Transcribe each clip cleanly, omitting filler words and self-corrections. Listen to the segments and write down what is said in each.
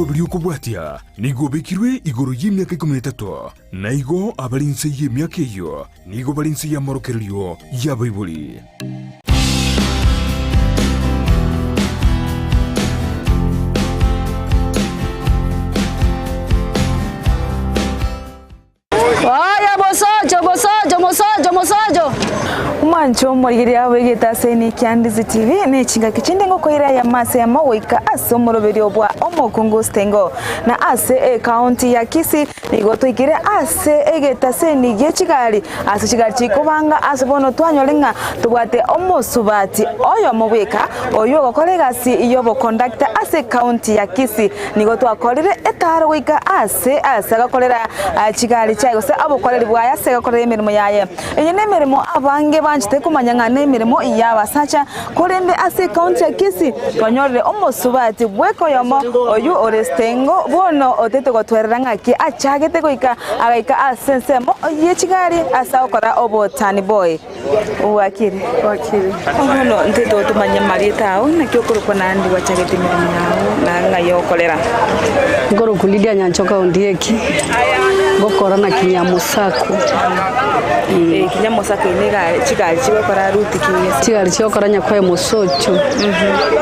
Obyukubwatia nigo bekirwe igoro y'imyaka 13 na igo abalinse y'imyaka iyo nigo balinse ya Omokoreri ya Bible. Mosojo Umancho morigiri yawe gitase ni Ndizi TV ne chinga kichinde ngo koira ya mase ya mawika aso moroberi obwa Omokungu Stengo na ase county ya Kisii nigo twikire ase egitase ni gechigari ase chigari chikubanga ase bono twanyolenga tubwate omosubati oyo mubika oyo gokoregasi iyo bo conductor ase county ya Kisii nigo twakorire etaro wika ase gakorera chigari cyago se abokoreri bwaya se gakorera imirimo yaye iyi nemerimo abange banjite kumanyanga nemerimo iyabasacha kurembe ase county ya Kisii twanyorere omosubati bweko yomo oyu Stengo bono otete gotwereranga ki achagete goika agaika asensemo yechigari asa okora obotani boy wakire ono nteto tumanya marietao na kyokuruko nandi wachagete mirimo yao na ngayokolera ngoro kulidia nyanchoka ondieki gokora na kinyamusako kinyamusako inega chigari chiwe kora ruti kinyesi chigari chiwe kora nyakwaye musocho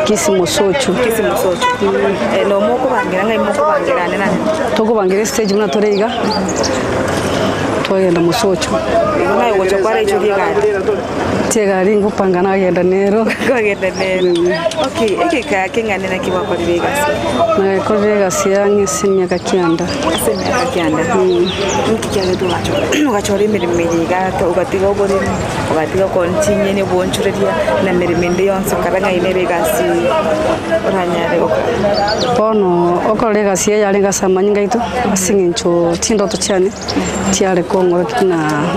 Kisii musocho no moko bangira ngai moko bangira nani toko bangira stage muna toreiga toyenda musocho ngai gocho kwara icho chegari ngupangana agenda nero okay ekeka kengane na kibakorire gasi na korire gasi yange simyaka kyanda nkikyale tuwacho ugachora imirimo yigato ugatiga obore ugatiga kontinye ne bonchureria na mirimo yonse karanga inere gasi uranyare bono okore gasi yale gasamanya ngaito asingincho tindoto cyane cyale kongo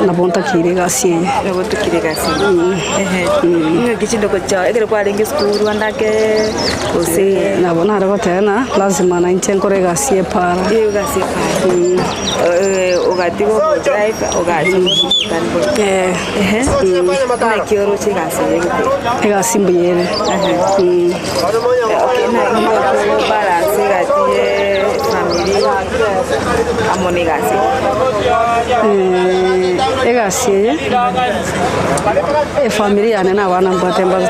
na bonta kire gasi ngichindo kocha egere kwa lengi skuru andake ose nabona arako tena lazima na inchenkore gasi para ugatigo drive ugacho na kioro chigasi gasi mbiyere okay na ngo balance gatie family amone gasi egasi familia nena wana mbate mbazo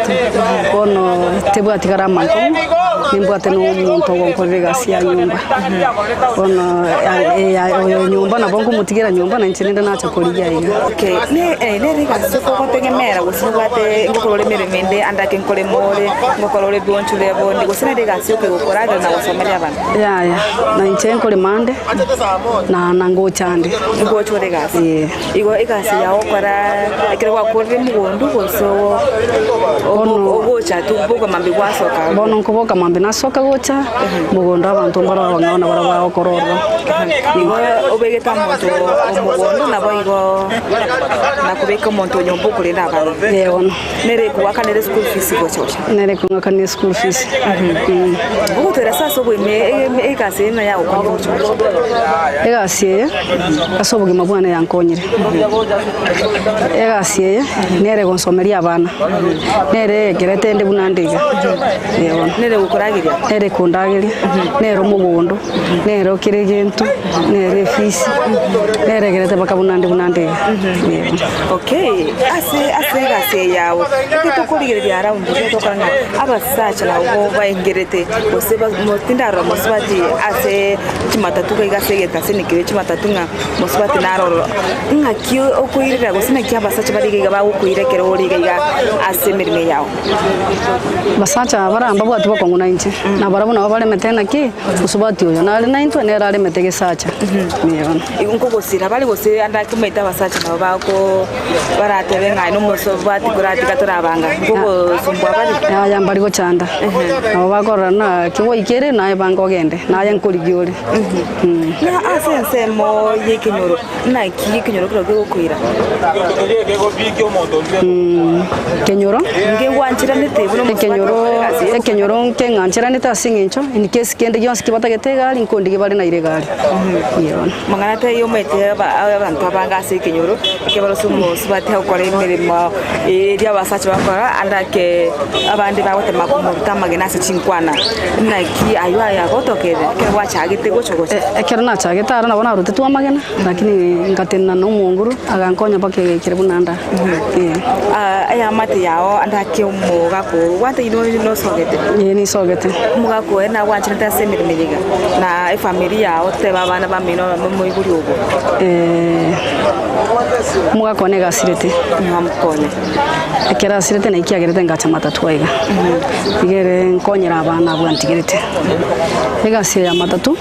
bono tebwatikara manko nimbwate no muntu gokorera gasi ya nyumba bono oyo nyumba na bongo mutigira nyumba na nchinenda nacha koligia iga okay ne gasi ko tegemera gusibwate ngokorore miremende andake nkole more ngokorore bonchule bondi gusine gasi ko gokoraga na gusomeria abantu ya na nchenko mande na nango chande ngochore gasi igo igasi ya okora akire wakorere mugondu goso ogocha tubuka mambi kwasoka bono nkoboka mambi nasoka gocha mugondo abantu mbara bangana bara bakorora igo obegeta muntu omugondo nabo igo nakubeka muntu nyombo kulinda abantu yewono nere kuwaka nere school fees gocha nere kuwaka nere school fees ubutera sasa bwime igasi na ya ukonjo egasi asoboge mabwana yankonyire egasi nere gonsomeria abana nere gerete ndi bunandiga yebona nere gukoragiria nere kundagiria nere mugondo nere kiregentu nere fees nere gerete bakabunandi bunandiga okay ase gasi yawo ikitokuligiria around ikitokanga abasacha na ubo baingerete oseba motindaro mosbati ase Matatu gase getase nikire Matatu nga mosbati naroro ngakio okuirira gusina kyabasacha bariga bagukuirekera origa ase mirime yawo basacha baramba bwatu bakonguna inche na barabona bale metena ki usubati oyo nali naintwe nera ale metege sacha niyona inko gosira bali gose anda kumeta basacha na bako baratebe ngai no mosbati kurati katorabanga ngogo sumbwa bali ya mbali go chanda abo bakorana kiwo ikere na bango gende na yankoligiore na asense mo yikinyoro na kikinyoro kiro kwira kenyoro ngegwanchira nite buno kenyoro kenganchira nite asingincho in case kende gyonse kibata getegari nkondi gibari na iregari mangana te yo mete abantu abangase kenyoro kebaro sumo subate ukore imirimo iri abasachi bakora andake abandi bagote makumurta magena se chinkwana naki ayo aya gotokere kewa chagite gochogocha ekero na chagite ara nabona rute twa magena lakini ngatena no munguru agankonya bake kirebunanda aya mate yao andake umugako wate ino sogete ni sogete umugako ena wanchita semirimiga na familia yao te babana bamino mu iguri ugo umugako ne gasirete ngamkone ekera sirete na ikiagerete ngacha Matatu aiga igere nkonyera abana bwantigirete egasi ya Matatu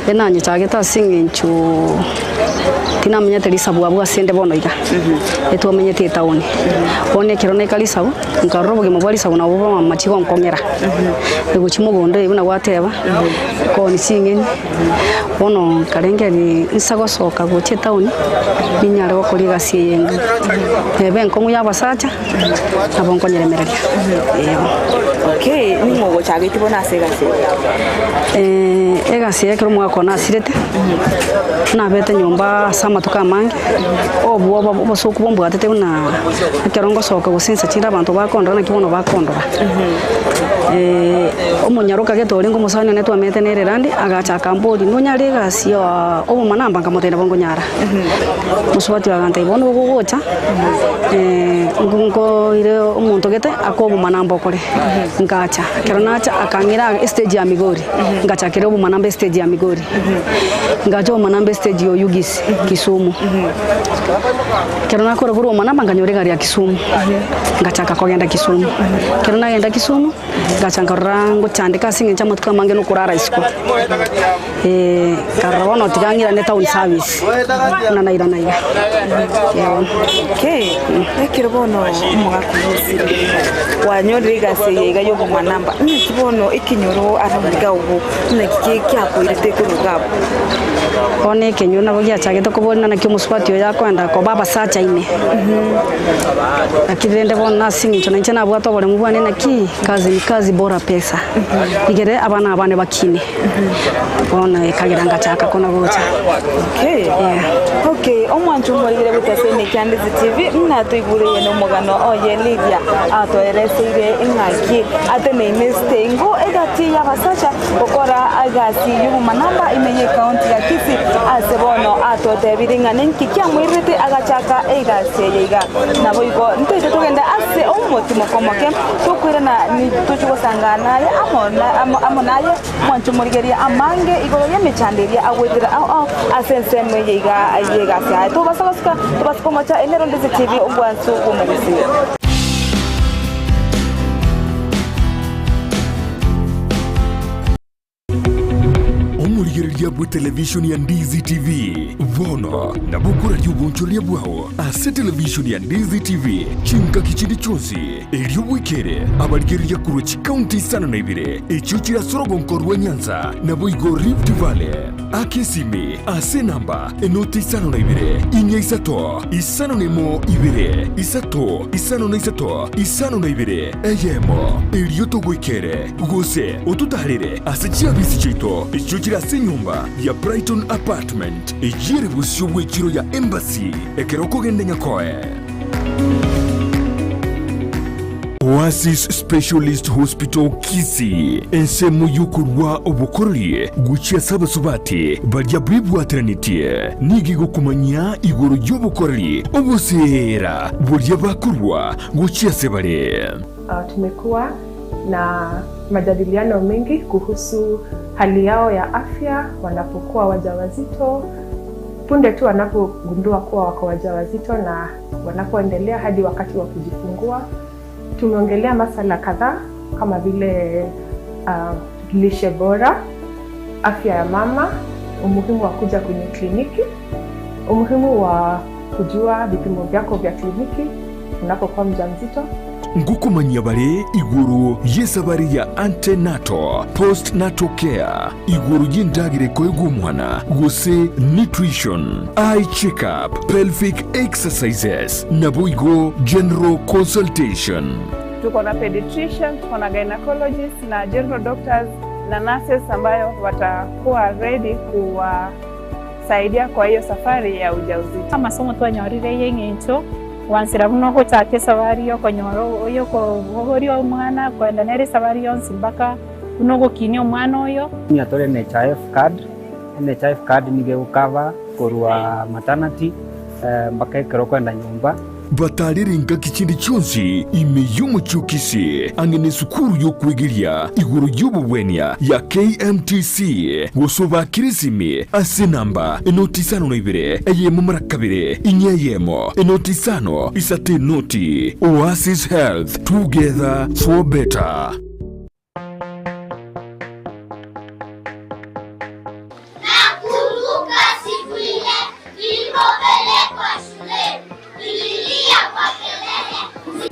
enanye chageta singinchu tina menyete lisabu abwa sende bono iga eto menyete taoni one kirone kalisabu nkarobo gemobali sabu na bobo machigo nkongera eguchimugonde ibuna gwateba ko ni singeni bono karengeri nsagosoka goche taoni binyare go kuri gasi yenga ebe nkongu yabasacha abo nkonyeremereria okay ni mogo chagete bona segase egasi ekero mwako na sirete na bete nyumba sama tukamange obuo bosoku bombo atete una kerongo soka gusensa chinda abantu bakondora na kibono bakondora omunyaruka getori ngo musanya netwa mete nererandi agacha kambodi nunyari gasi obo manamba ngamotenda bongo nyara musubati bagante bono gogocha ngungo ire omuntu gete akobo manamba okore ngacha keronacha akangira stage ya Migori ngacha kerobo manamba stage ya Migori ngacho manamba stage yo Gusii Kisumu kerona koro buru manamba nganyore gari ya Kisumu ngachaka kogenda Kisumu kerona genda Kisumu ngachanga rango chandika singe chama tukamange no kurara isiko karawono tigangira ne town service na naira okay ekirobono mugakuzi wanyore gase yega yo manamba kibono ikinyoro aramuga ubu nakiki akoirite kurugabo one kenyo na bogia chagete kubona na kyomuswatio yakwenda ko baba sacha ine akirende bona singicho na nchana bwato bole mubwane na ki kazi bora pesa igere abana abane bakine bona ekagiranga chaka kona gocha okay omwanchu murigire butasene Ndizi TV mnatuiguriye no mugano oye Lydia atoeresire ingaki atene Stengo egati yabasacha gukora agasi y'ubumanamba imenye county ya Kisii asebono atotebiringa nenki kyamwirite agachaka egasi yega nabo igo ntete tugenda ase omutimo komoke tukwirana ni tuchugosangana ya amonaye mwanchu murigire amange igoro yemechanderia agwetira asenseme yega asa tubasikomocha enero Ndizi TV ubwansu bumugisi omurigereria bwa television ya Ndizi TV vono na bukura ry'ubuncholia bwao ase television ya Ndizi TV chinka kichindi chonsi elio bwikere abarigereria kurochi county sana na ibire echuchira sorogonkorwa Nyanza na boigo Rift Valley akesime ase namba enoti sana na ibire inya isato isano nemo ibire isato isano na isato isano na ibire eyemo elio togwikere gose otutarire ase chiabisi chito echuchira se nyumba ya Brighton apartment ejire busyo bwekiro ya embassy ekeroko gende nyakoe Oasis Specialist Hospital Kisii ensemu yukurwa Omokoreri guchia sabasubati barya bwibwatanitie nigigo kumanya igoro y'Omokoreri obusera burya bakurwa guchia sebare. Tumekuwa na majadiliano mengi kuhusu hali yao ya afya wanapokuwa wajawazito, punde tu wanapogundua kuwa wako wajawazito na wanapoendelea hadi wakati wa kujifungua. Tumeongelea masala kadhaa kama vile lishe bora, afya ya mama, umuhimu wa kuja kwenye kliniki, umuhimu wa kujua vipimo vyako vya kliniki unapokuwa mjamzito, ngukumanya bare iguru yesabari ya antenatal postnatal care iguru yindagire kwegumwana Gusii nutrition eye checkup pelvic exercises na buigo general consultation. Tuko na pediatrician, tuko na gynecologist na general doctors na nurses ambayo watakuwa ready kuwasaidia kwa hiyo safari ya ujauzito. Amasomo twanyorire yengecho wansira buno ko tate safari yo konyoro yo ko gogori omwana kwenda nere safari yo simbaka kuno gokini omwana oyo nyatore NHIF card nige ukava korwa maternity mpaka ikero kwenda nyumba batariringa kikindi cyonsi imeyumucyukisi angene sukuru yo kwegeria iguru y'ububwenya ya KMTC wosoba kirisimi asenamba enotisano na ibere eyemo marakabire inyeyemo enotisano isate noti Oasis Health, together for better.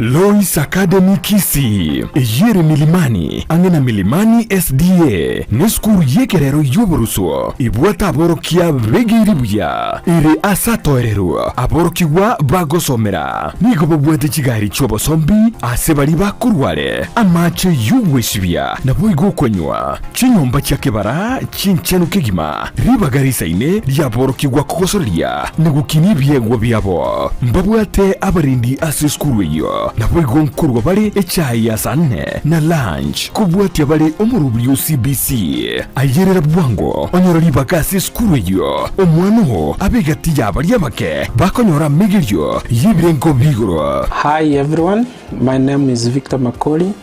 Lois Academy Kisii eyere milimani angena milimani SDA neskuru yekerero yoboruso ibwata aborokia begiribuya ire asatoerero aborokiwa bagosomera nigo bobwete kigari cyobosombi asebali bakurware amache yugweshibya nabo igokonywa chinyomba cyakebara chinchenu kigima ribagarisa ine ryaborokiwa kogosoria nigukinibye byabo mbabwate abarindi aseskuru yo nabo igonkurwa bali echayi ya sanne na lunch kubwati bali omurubyo CBC ayerera bwango onyorori bakasi skuru yo omwano abegati yabali yabake bakonyora migiryo yibrenko bigoro. Hi everyone, my name is Victor Makoli,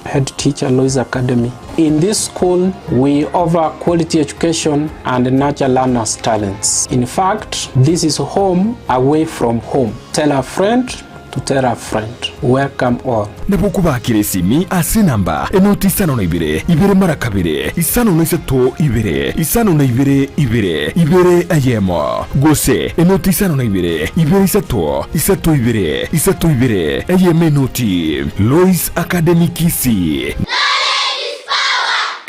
head teacher Lois Academy. In this school, we offer quality education and nurture learners' talents. In fact, this is home away from home. Tell a friend to tell a friend. Welcome all. Nabukuba kiresimi asenamba enotisano na ibere marakabire isano na isato isano na ibere ayemo Gusii enotisano na ibere isato ibere ayeme noti. Lois Academy Kisii.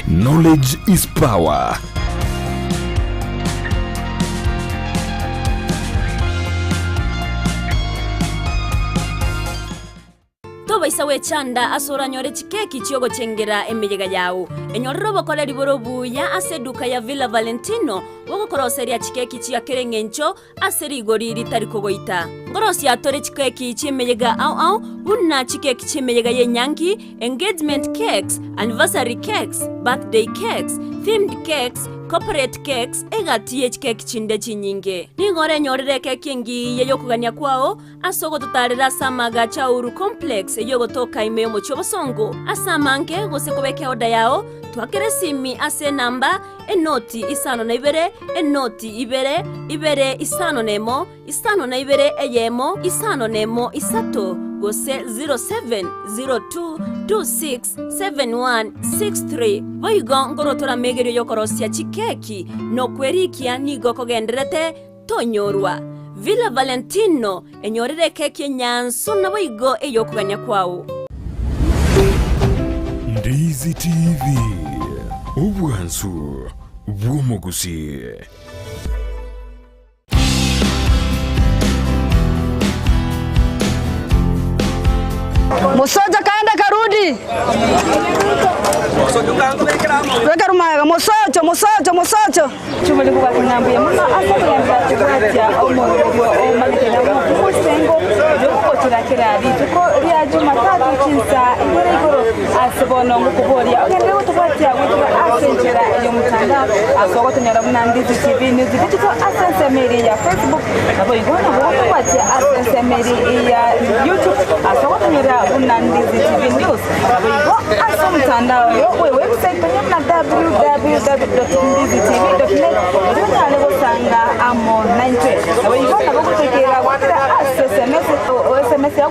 Knowledge is power. Isawe chanda asora nyore chikeki chiogo chengera emeyega yao enyorero bokole liboro buya aseduka ya Villa Valentino woko koroseria chikeki chia kerengencho aseri gori ritari kogoita ngorosi atore chikeki chimeyega au unna chikeki chimeyega yenyangi engagement cakes, anniversary cakes, birthday cakes, themed cakes, corporate cakes egatiye chikeki chinde chinyinge ningore nyorere keki ngi yeyo kugania kwao asogo tutarira samaga chauru complex yogo toka imeo chobosongo asamange gosekobeke oda yao twakere simi ase namba enoti isano na ibere enoti ibere isano nemo isano na ibere eyemo isano nemo isato gose 0702267163 boigo ngorotora megerio yokorosia chikeki no kwerikia nigo kogenderete tonyorwa Villa Valentino enyorere keki nyanso na boigo eyokuganya kwao. Ndizi TV ubwansu bw'Omugusii. Musoja kaenda karudi. Weka rumaga musojo. Chumali kwa kinambuye mama asabiyamba tukwatya omorobyo omalikena mu Stengo joko turakirari tuko lya Matatu kinsa igoro asibono ngukuboria okende tukwatya gutwa asentera yo mutanda asoko tunyara muna Ndizi TV news bitiko asensemeri ya Facebook nabo igona tukwatya asensemeri ya YouTube asoko tunyara muna Ndizi TV news nabo igo asomtanda yo website na www.ndizitv.net Tunale gusanga amo 90 abo igona bokutekera wakira SMS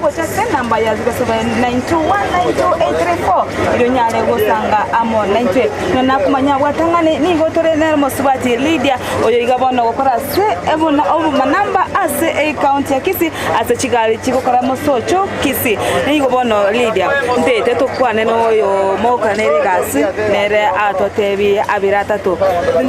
gocha se namba ya 0792192834 iro nyale gosanga amo 98 na kumanya watangane ni gotore na mosubati Lydia oyo igabona gukora se ebona obu manamba ase county ya Kisii ase chigali chikokora mosocho Kisii ni igabona Lydia ndete tukwane no yo Omokoreri gasi nere atotebi abiratatu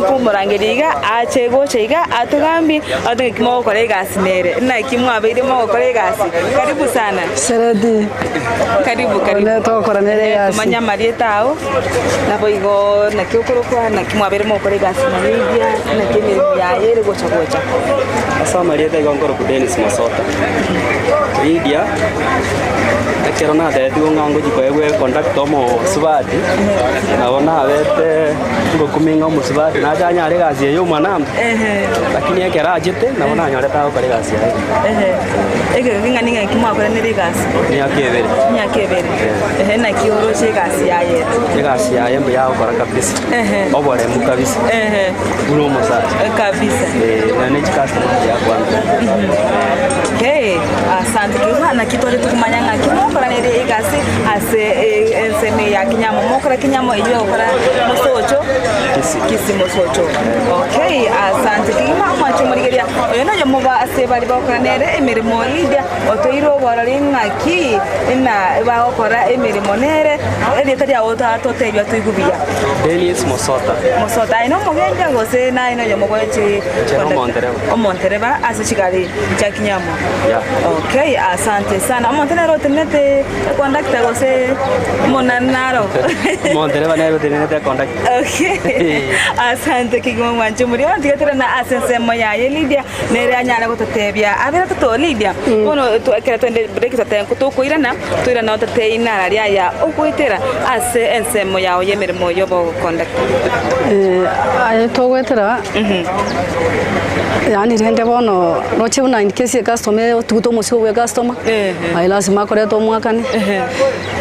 kumurangiriga achego cheiga atugambi atungi Omokoreri gasi nere na kimwa abiri Omokoreri gasi karibu sana Seredi karibu Ole tokora nere gasi manya marietao na boigo na kiukurukwa na kimwa abiri Omokoreri gasi na Lydia na kini ya yere gocha asa marieta igongoro ku Dennis Masota Lydia akero na de ngango jikoewe conduct omo subati naona abete ngo kuminga omo subati na janya ari gasi yo mwanam lakini akera ajete naona nyore tawo kare gasi ege ngani kimwa kare nere gasi ni akebere na kioro che gasi yaye gasi yaye mbe yao kora kabisa obore mu kabisa uno mosaje kabisa na ne chikasta ya kwanza okay asante kwa kitole tukumanya ngaki Omokoreri nere gasi ase enseme ya kinyamo Omokoreri kinyamo iyo okora mosocho Kisii mosocho okay asante kima mwacho murigeria oyo nayo muba ase bari bakora nere emirimo Lydia otoiro borari ngaki ina bakora emirimo nere eleta ya ototebya tuigubia Dennis Masota ino mugenja gose na ino yo mugoche Omontereba ase chigari cha kinyamo okay asante sana Omonterero tenete conductor gose monanaro Montereba nayo tenete conduct okay asante kigoma mwancho muri ondigetera na asense moya Lydia nere anyara gototebya abera toto Lydia bono tu akera twende break tatenko tukuirana tuirana otote inara ria ya okuitera ase ense moya yemeremo yobo conduct ayo togwetera yani rende bono roche una in case customer tuto musiko we customer ai lazima kore to mwakane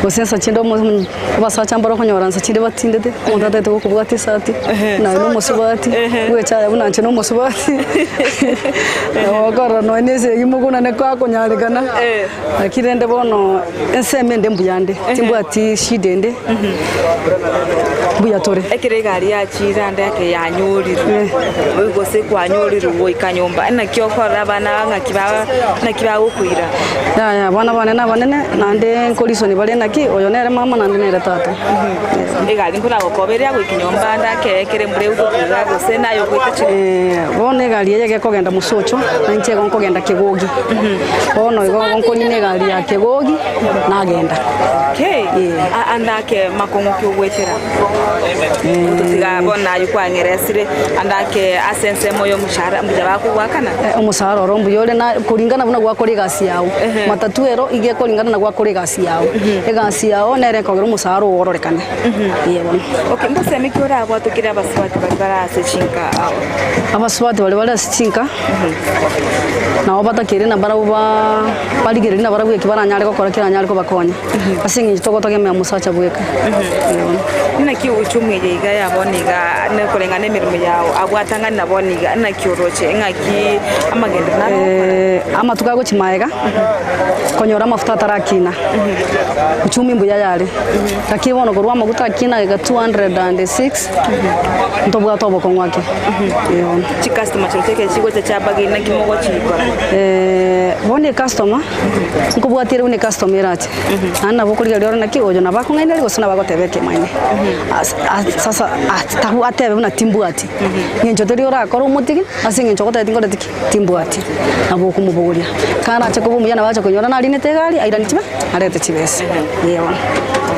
gosensa chindo mo basacha mbaro konyora nsa chinde batindete ondate to kubwati sati na no musubati we cha una nchino musubati ogoro no nese yimuguna ne kwa konyalikana akirende bono enseme ndembuyande timbwati shidende buya tore ekire gari ya chirande yake ya nyuri gose kwa nyuri ruwo ikanyomba na kyokora bana ngakiba ukuira ya bana na banene nande kolisoni bale naki oyo nere mama nande nere tata egali nkuna gokoberia gwikinyomba ndake kere mbure ukuira gose nayo gwitachi bone gali yeke kogenda musocho nanche kogenda kegogi bono gonkonine gali ya kegogi nagenda okay andake makongo kyogwetera tutiga bona yukwangeresire andake asense moyo mushara mbuja bakugwakana omusara orombu yole na kuringana buna gwakore gasi yawo matatu ero ige kuringana na gwakore gasi yawo egasi yawo nere kogero musara ororekane yebo okay mbose mikora abo tukira abaswati bakara sechinka abaswati bale sechinka na obatakire na barabuba baligere na barabuye kibaranyare gokora kiranyare ko bakonya asingi togotoge me musacha bweka nina ki uchumi yiga yaboniga ne kurengane mirimo yawo agwatanga naboniga na kioroche ngaki amagenda naro amatuka go chimaega konyora mafuta tarakina uchumi mbuya yale takibono gorwa maguta kina ga 206 ntobwa tobo kongwake chi customer choteke chigo cha bagi na kimogo chikora bone customer nkubwatire une customer ati ana bokuriga lero naki ojo nabako ngaine liko sona bagotebeke maine sasa tahu atebe una timbuati ngenjo tori ora koro mutiki asinge chokota tingo datiki timbuati abo kumubogoria kana chako bumya na bacha konyora na line tegali airani tiba arete chibese yewa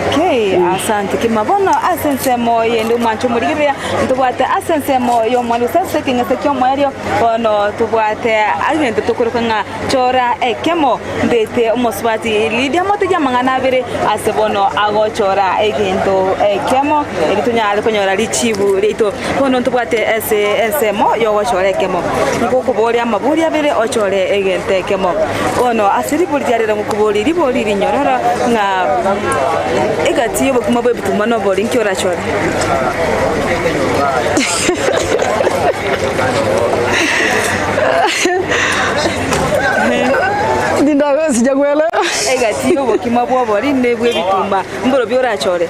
okay asante kimabona asense moye ndu mancho murigiria ntubwate asense moyo mwalu sase kinga sekyo moyo ono tubwate agende tukuruka nga chora ekemo ndete umoswati Lydia motija mangana bere asebono agochora egendo ekemo elitunya konyora lichibu leito kono ntubwate ese mo yo gochora ekemo ngukubori amaburi abere ochore egente ekemo ono asiri buri jarira ngukubori libori linyorora nga egati yobo kumabwe butumano bori nkyora chora Dinda sijagwela gati obokima bwobori nebwe bitumba mboro byorachore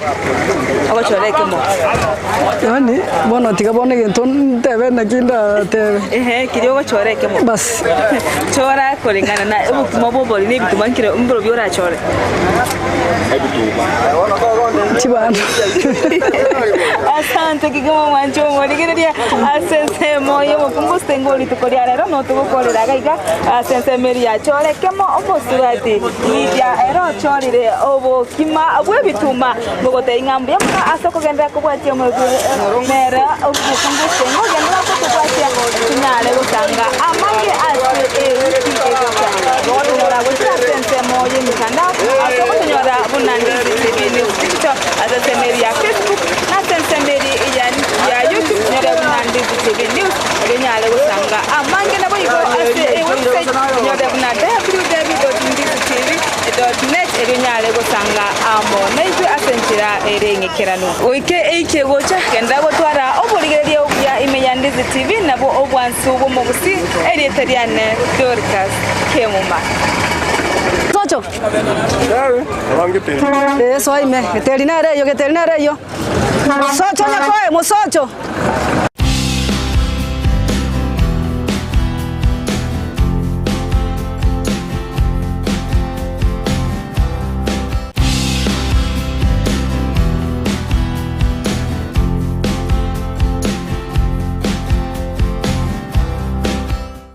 agochore kemo yani bono tiga bone gento tebe na kinda tebe kiri ogochore kemo bas chora kolengana na obokima bwobori ne bitumba nkire mboro byorachore chibano asante kigoma mwancho morigereria asense moyo Omokungu Stengo litukoria rero no tugukorera gaiga asense meri ya chore kemo omosurati lidia ero chorire obokima bwe bituma mugote ingambu yamka asoko gendera kubwatia mera Omokungu Stengo gendera kubwatia tunyale gutanga amange ase Ora wita sense moyo mikanda asoko tunyora bunandizi tv tiktok asense meri ya Facebook na sense meri ya YouTube nyora bunandizi tv news nyale gusanga amange nabo yigo ase website nyora bunande www.ndizitv.net nyale gusanga amo naitwe asenchira erengekerano oike eike gocha kenda gotwara oburigereria obya imenya Ndizi tv nabo obwansu bwo Gusii erietariane Dorcas Kemuma Socho. Eso ahí me, geterinare yo. Socho na koe, mo socho.